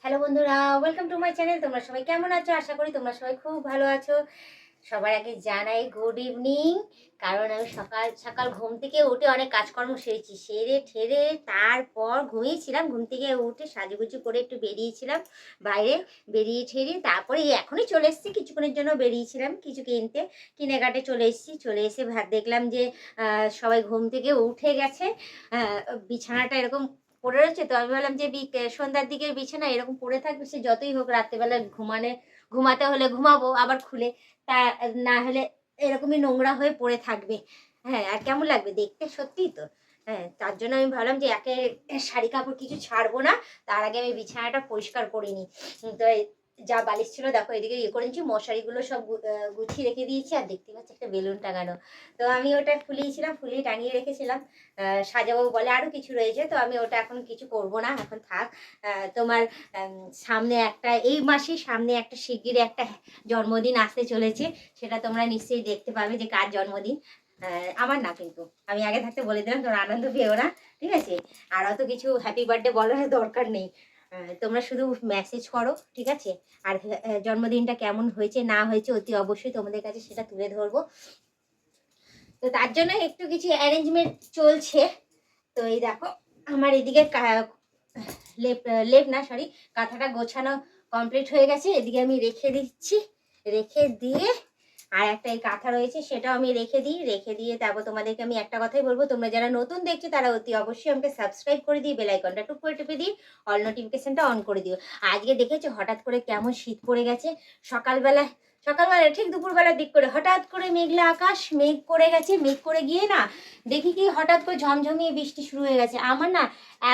Hello বন্ধুরা, welcome to my channel. তোমরা সবাই কেমন আছো? আশা করি তোমরা সবাই খুব ভালো আছো। সবার আগে জানাই গুড ইভিনিং। কারণ আমি সকাল সকাল ঘুম থেকে উঠে অনেক কাজকর্ম সেরেছি, সেরে ঠেরে তারপর ঘুমিয়েছিলাম। ঘুম থেকে উঠে সাজুগুজু করে একটু বেরিয়েছিলাম বাইরে। বেরিয়ে ঠেরে তারপরে এই এখনই চলে এসেছি। কিছুক্ষণের জন্য বেরিয়েছিলাম কিছু কিনতে, কিনে কাটে চলে এসেছি। চলে এসে দেখলাম যে সবাই ঘুম থেকে উঠে গেছে। বিছানাটা এরকম পড়ে রয়েছে, তো আমি ভাবলাম যে সন্ধ্যার দিকের বিছানা এরকম পড়ে থাকবে, সে যতই হোক রাত্রেবেলা ঘুমাতে হলে ঘুমাবো আবার খুলে, তা না হলে এরকমই নোংরা হয়ে পড়ে থাকবে। হ্যাঁ, আর কেমন লাগবে দেখতে, সত্যিই তো। হ্যাঁ, তার জন্য আমি ভাবলাম যে একে শাড়ি কাপড় কিছু ছাড়বো না, তার আগে আমি বিছানাটা পরিষ্কার করে নিই। তো যা বালিশ ছিল দেখো এদিকে ইয়ে করে নিচ্ছি, মশারিগুলো সব গুছিয়ে রেখে দিয়েছি। আর দেখতে পাচ্ছি একটা বেলুন টাঙানো, তো আমি ওটা ফুলিয়েছিলাম, ফুলিয়ে টাঙিয়ে রেখেছিলাম। সাজাবো বলে আরো কিছু রয়েছে, তো আমি ওটা এখন কিছু করব না, এখন থাক। তোমার সামনে একটা, এই মাসেই সামনে একটা শিগগিরই একটা জন্মদিন আসতে চলেছে। সেটা তোমরা নিশ্চয়ই দেখতে পাবে যে কার জন্মদিন। আমার না, কিন্তু আমি আগে থাকতে বলে দিলাম, তোমরা আনন্দ পেও না, ঠিক আছে? আর অত কিছু হ্যাপি বার্থডে বলার দরকার নেই। তোমরা শুধু মেসেজ করো, ঠিক আছে? আর জন্মদিনটা কেমন হয়েছে না হয়েছে অতি অবশ্যই তোমাদের কাছে সেটা তুলে ধরবো। তো তার জন্য একটু কিছু অ্যারেঞ্জমেন্ট চলছে। তো এই দেখো আমার এদিকে লেপ লেপ না সরি কাঁথাটা গোছানো কমপ্লিট হয়ে গেছে। এদিকে আমি রেখে দিচ্ছি, রেখে দিয়ে আর একটা এই কাঁথা রয়েছে সেটাও আমি রেখে দিয়ে তারপর তোমাদেরকে আমি একটা কথাই বলবো, তোমরা যারা নতুন দেখছো তারা অতি অবশ্যই আমাকে সাবস্ক্রাইব করে দিয়ে বেল আইকনটা টুক করে টিপে দিয়ে অল নোটিফিকেশনটা অন করে দিও। আজকে দেখেছো হঠাৎ করে কেমন শীত পড়ে গেছে। সকালবেলা সকালবেলা ঠিক দুপুরবেলার দিক করে হঠাৎ করে মেঘলা আকাশ, মেঘ করে গেছে, মেঘ করে গিয়ে না দেখি কি হঠাৎ করে ঝমঝমিয়ে বৃষ্টি শুরু হয়ে গেছে। আমার না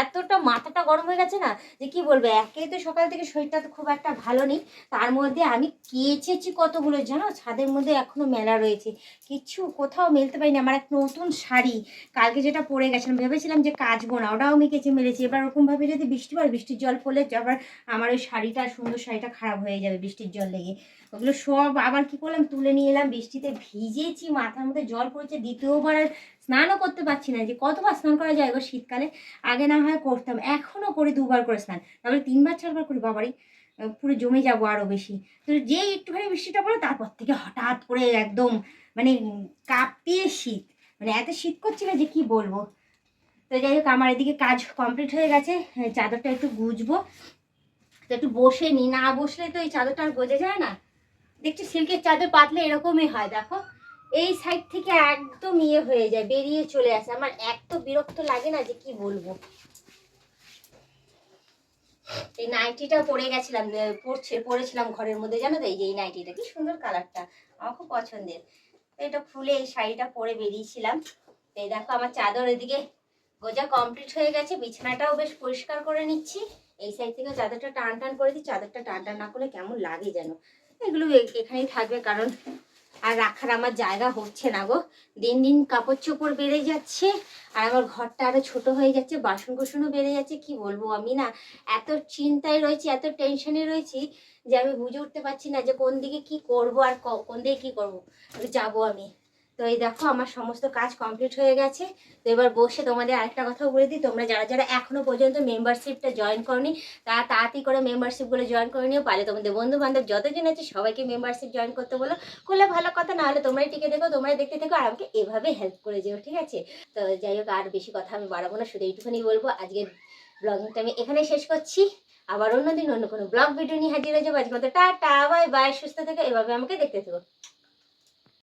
এতটা মাথাটা গরম হয়ে গেছে না যে কি বলবো। একেই তো সকাল থেকে শরীরটা তো খুব একটা ভালো নেই, তার মধ্যে আমি কেচেছি কতগুলো জানো, ছাদের মধ্যে এখনো মেলা রয়েছে, কিছু কোথাও মেলতে পারিনি। আমার এক নতুন শাড়ি কালকে যেটা পরে গেছিলাম, ভেবেছিলাম যে কাচবো না, ওটাও আমি কেচে মেলেছি। এবার ওরকম ভাবে যদি বৃষ্টি পড়ে, বৃষ্টির জল পড়লে আবার আমার ওই শাড়িটা, সুন্দর শাড়িটা খারাপ হয়ে যাবে বৃষ্টির জল লেগে। ওগুলো সব আবার কি করলাম, তুলে নিয়ে এলাম, বৃষ্টিতে ভিজেছি, মাথার মধ্যে জল পড়েছে, দ্বিতীয়বার আর স্নানও করতে পারছি না। যে কতবার স্নান করা যায় এবার শীতকালে, আগে না হয় করতাম, এখনো করি দুবার করে স্নান, তারপরে 3-4বার করি। বাবারই পুরো জমে যাবো আরো বেশি। তো যে একটুখানি বৃষ্টিটা পড়ে তারপর থেকে হঠাৎ করে একদম মানে কাঁপিয়ে শীত, মানে এত শীত করছিল যে কি বলবো। তো যাই হোক আমার এদিকে কাজ কমপ্লিট হয়ে গেছে, চাদরটা একটু গুজবো। তো একটু বসে নি, না বসলে তো এই চাদরটা আর গোজা যায় না। দেখছি সিল্কের চাদর পাতলে এরকমই হয়, দেখো এই সাইড থেকে একদম ইয়ে হয়ে যায়, বেরিয়ে চলে আসে। আমার এত বিরক্ত লাগে না যে কি বলবো। এই নাইটিটা পরে গেছিলাম, পরেছিলাম ঘরের মধ্যে, জানো তো? এই যে এই নাইটিটা কি সুন্দর, কালারটা আমার খুব পছন্দের। এটা খুলে এই শাড়িটা পরে বেরিয়েছিলাম। এই দেখো আমার চাদর এদিকে গোজা কমপ্লিট হয়ে গেছে, বিছানাটাও বেশ পরিষ্কার করে নিচ্ছি। এই সাইড থেকে চাদরটা টান টান করে দিই, চাদরটা টান টান না করলে কেমন লাগে যেন। এগুলো এখানেই থাকবে, কারণ আর রাখার আমার জায়গা হচ্ছে না গো। দিন দিন কাপড় চোপড় বেড়ে যাচ্ছে, আর আমার ঘরটা আরো ছোট হয়ে যাচ্ছে, বাসন কোসনও বেড়ে যাচ্ছে। কি বলবো, আমি না এত চিন্তায় রয়েছি, এত টেনশনে রয়েছি যে আমি বুঝে উঠতে পারছি না যে কোন দিকে কি করব আর কোন দিকে কি করব, যাবো আমি। তো এই দেখো আমার সমস্ত কাজ কমপ্লিট হয়ে গেছে। তো এবার বসে তোমাদের আরেকটা কথা বলে দিই, তোমরা যারা যারা এখনো পর্যন্ত মেম্বারশিপটা জয়েন করনি তারা তাড়াতাড়ি করে মেম্বারশিপগুলো জয়েন করে নিও। পারলে তোমাদের বন্ধু বান্ধব যতজন আছে সবাইকে মেম্বারশিপ জয়েন করতে বলো। করলে ভালো কথা, না হলে তোমরাই টিকে দেখো, তোমরাই দেখতে থেকো, আর আমাকে এভাবে হেল্প করে যেও, ঠিক আছে? তো যাই হোক আর বেশি কথা আমি বাড়াবো না, শুধু এইটুখানি বলবো আজকের ব্লগিংটা আমি এখানে শেষ করছি। আবার অন্যদিন অন্য কোনো ব্লগ ভিডিও নিয়ে হাজির হয়ে যাবো। আজকে মতো টাটা, বাই বাই, সুস্থ থেকো, এভাবে আমাকে দেখতে থেকো।